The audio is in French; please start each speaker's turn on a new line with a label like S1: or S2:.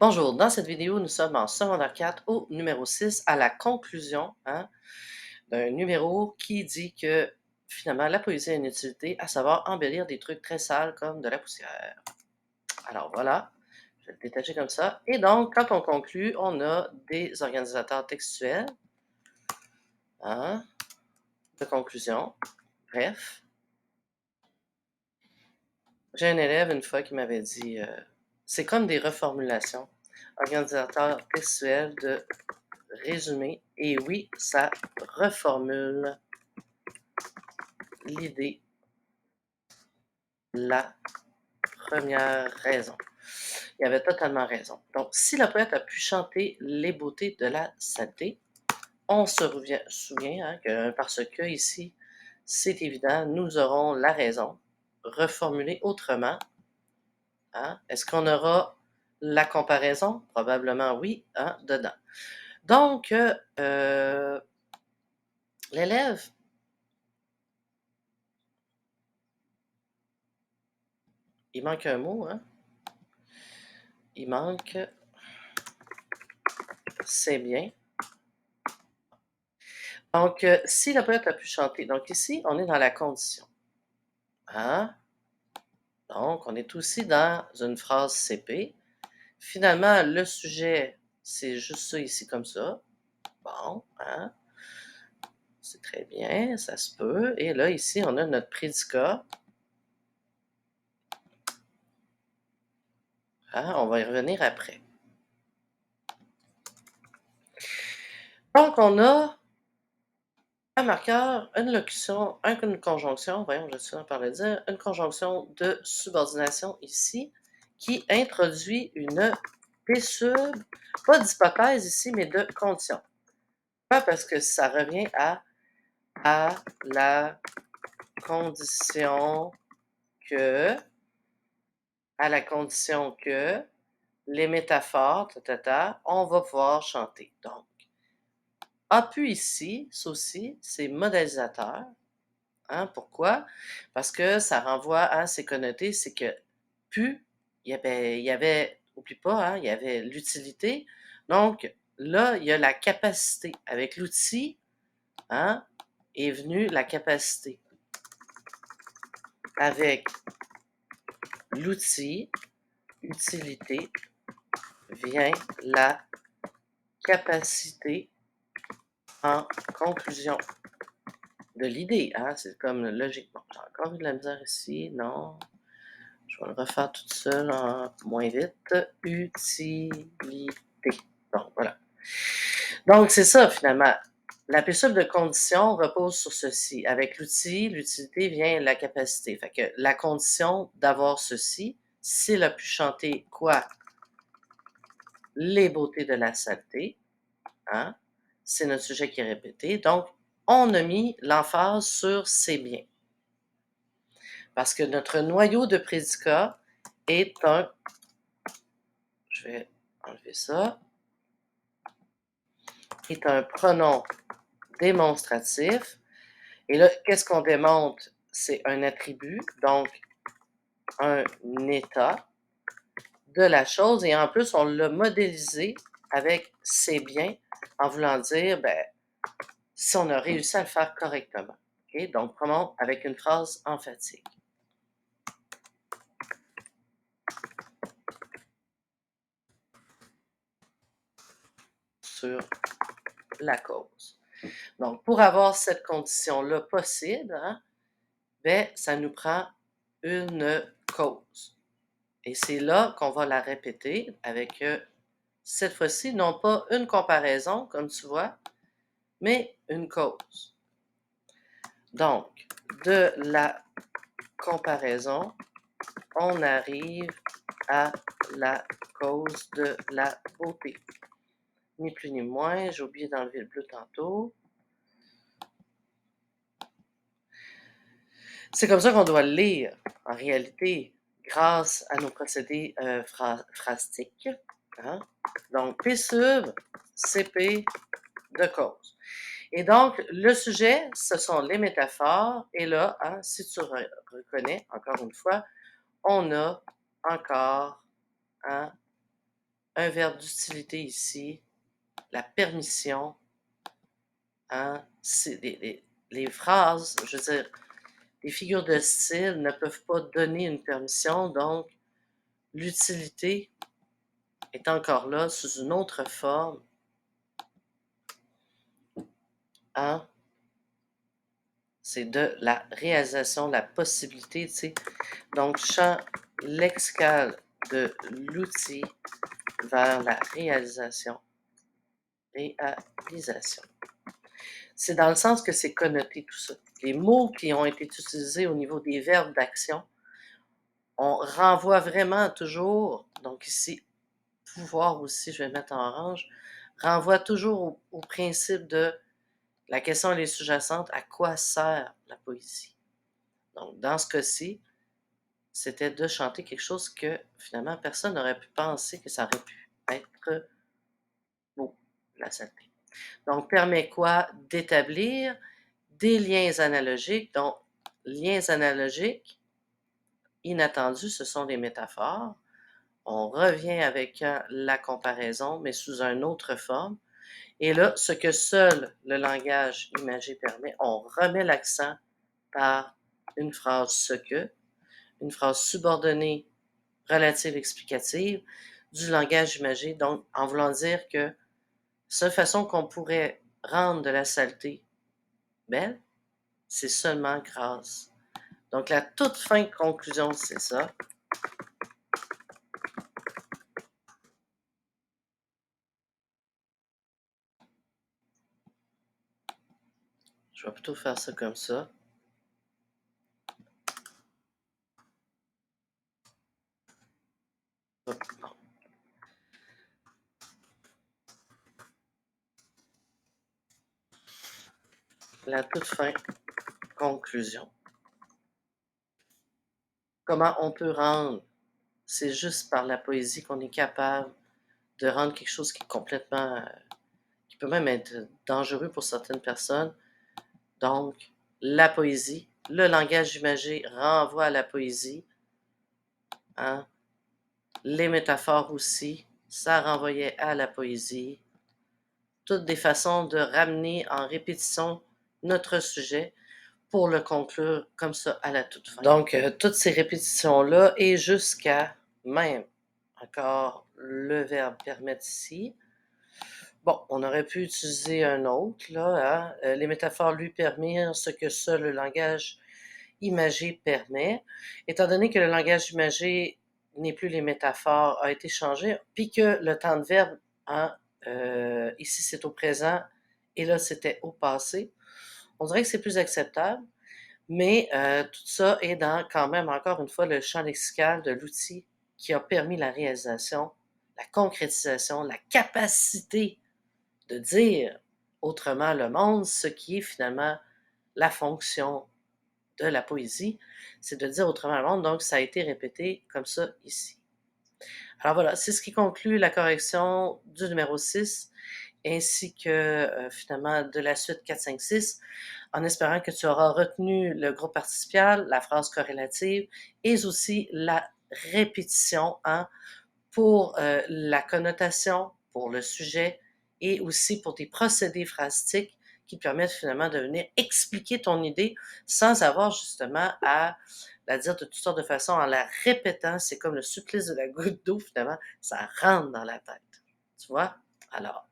S1: Bonjour, dans cette vidéo, nous sommes en secondaire 4 au numéro 6 à la conclusion d'un numéro qui dit que finalement la poésie a une utilité, à savoir embellir des trucs très sales comme de la poussière. Alors voilà, je vais le détacher comme ça. Et donc, quand on conclut, on a des organisateurs textuels hein, de conclusion. Bref, j'ai un élève une fois qui m'avait dit c'est comme des reformulations. Organisateurs textuels de résumé. Et oui, ça reformule l'idée, la première raison. Il avait totalement raison. Donc, si le poète a pu chanter les beautés de la saleté, on se souvient que parce que ici, c'est évident, nous aurons la raison. Reformulée autrement, est-ce qu'on aura la comparaison? Probablement oui, dedans. Donc, l'élève, il manque un mot, il manque c'est bien. Donc, si la poète a pu chanter, donc ici, on est dans la condition. Hein? Donc, on est aussi dans une phrase CP. Finalement, le sujet, c'est juste ça ici comme ça. Bon, c'est très bien, ça se peut. Et là, ici, on a notre prédicat. On va y revenir après. Donc, on a un marqueur, une locution, une conjonction, voyons, je suis en train de dire, une conjonction de subordination ici, qui introduit une P-sub, pas d'hypothèse ici, mais de condition. Pourquoi? Parce que ça revient à la condition que, les métaphores, on va pouvoir chanter. Donc, a pu ici, ça aussi, c'est modélisateur. Pourquoi? Parce que ça renvoie à c'est connoté, c'est que pu, il y avait oublie pas, il y avait l'utilité. Donc là, il y a la capacité. Avec l'outil, est venue la capacité. Avec l'outil, utilité, vient la capacité en conclusion de l'idée. C'est comme logique. Bon, j'ai encore eu de la misère ici, non. Je vais le refaire toute seule en moins vite. Utilité. Bon, voilà. Donc, c'est ça, finalement. La P-sub de condition repose sur ceci. Avec l'outil, l'utilité vient la capacité. Fait que la condition d'avoir ceci, s'il a pu chanter quoi? Les beautés de la saleté. C'est notre sujet qui est répété. Donc, on a mis l'emphase sur c'est bien. Parce que notre noyau de prédicat est un, je vais enlever ça, est un pronom démonstratif. Et là, qu'est-ce qu'on démontre? C'est un attribut, donc un état de la chose. Et en plus, on l'a modélisé avec c'est bien, en voulant dire, si on a réussi à le faire correctement. Okay? Donc, pronom avec une phrase emphatique. Sur la cause. Donc, pour avoir cette condition-là possible, ça nous prend une cause. Et c'est là qu'on va la répéter avec, cette fois-ci, non pas une comparaison, comme tu vois, mais une cause. Donc, de la comparaison, on arrive à la cause de la beauté. Ni plus ni moins, j'ai oublié d'enlever le bleu tantôt. C'est comme ça qu'on doit le lire, en réalité, grâce à nos procédés phrastiques. Donc, P sub, CP de cause. Et donc, le sujet, ce sont les métaphores. Et là, si tu reconnais, encore une fois, on a encore un verbe d'utilité ici, la permission, hein, les phrases, je veux dire, les figures de style ne peuvent pas donner une permission, donc l'utilité est encore là sous une autre forme, hein, c'est de la réalisation, la possibilité, tu sais. Donc, champ lexical de l'outil vers la réalisation. Réalisation. C'est dans le sens que c'est connoté tout ça. Les mots qui ont été utilisés au niveau des verbes d'action, on renvoie vraiment toujours, donc ici, pouvoir aussi, je vais mettre en orange, renvoie toujours au principe de la question elle est sous-jacente, à quoi sert la poésie? Donc, dans ce cas-ci, c'était de chanter quelque chose que finalement personne n'aurait pu penser que ça aurait pu être beau, la saleté. Donc, permet quoi? D'établir des liens analogiques. Donc, liens analogiques, inattendus, ce sont des métaphores. On revient avec la comparaison, mais sous une autre forme. Et là, ce que seul le langage imagé permet, on remet l'accent par une phrase ce que, une phrase subordonnée relative explicative du langage imagé, donc en voulant dire que la seule façon qu'on pourrait rendre de la saleté belle, c'est seulement grâce. Donc la toute fin conclusion, c'est ça. Je vais plutôt faire ça comme ça. La toute fin conclusion. Comment on peut rendre, c'est juste par la poésie qu'on est capable de rendre quelque chose qui est complètement, qui peut même être dangereux pour certaines personnes. Donc, la poésie, le langage imagé renvoie à la poésie, hein? Les métaphores aussi, ça renvoyait à la poésie. Toutes des façons de ramener en répétition notre sujet pour le conclure comme ça à la toute fin. Donc, toutes ces répétitions-là et jusqu'à même encore le verbe permettre ici. Bon, on aurait pu utiliser un autre, là, hein? Les métaphores lui permirent ce que seul le langage imagé permet. Étant donné que le langage imagé n'est plus les métaphores, a été changé, puis que le temps de verbe, hein, ici c'est au présent et là c'était au passé, on dirait que c'est plus acceptable, mais tout ça est dans quand même encore une fois le champ lexical de l'outil qui a permis la réalisation, la concrétisation, la capacité de dire autrement le monde, ce qui est finalement la fonction de la poésie, c'est de dire autrement le monde, donc ça a été répété comme ça ici. Alors voilà, c'est ce qui conclut la correction du numéro 6, ainsi que finalement de la suite 4, 5, 6, en espérant que tu auras retenu le groupe participial, la phrase corrélative et aussi la répétition, hein, pour la connotation, pour le sujet et aussi pour tes procédés phrastiques qui permettent finalement de venir expliquer ton idée sans avoir justement à la dire de toutes sortes de façons en la répétant. C'est comme le supplice de la goutte d'eau, finalement, ça rentre dans la tête. Tu vois? Alors,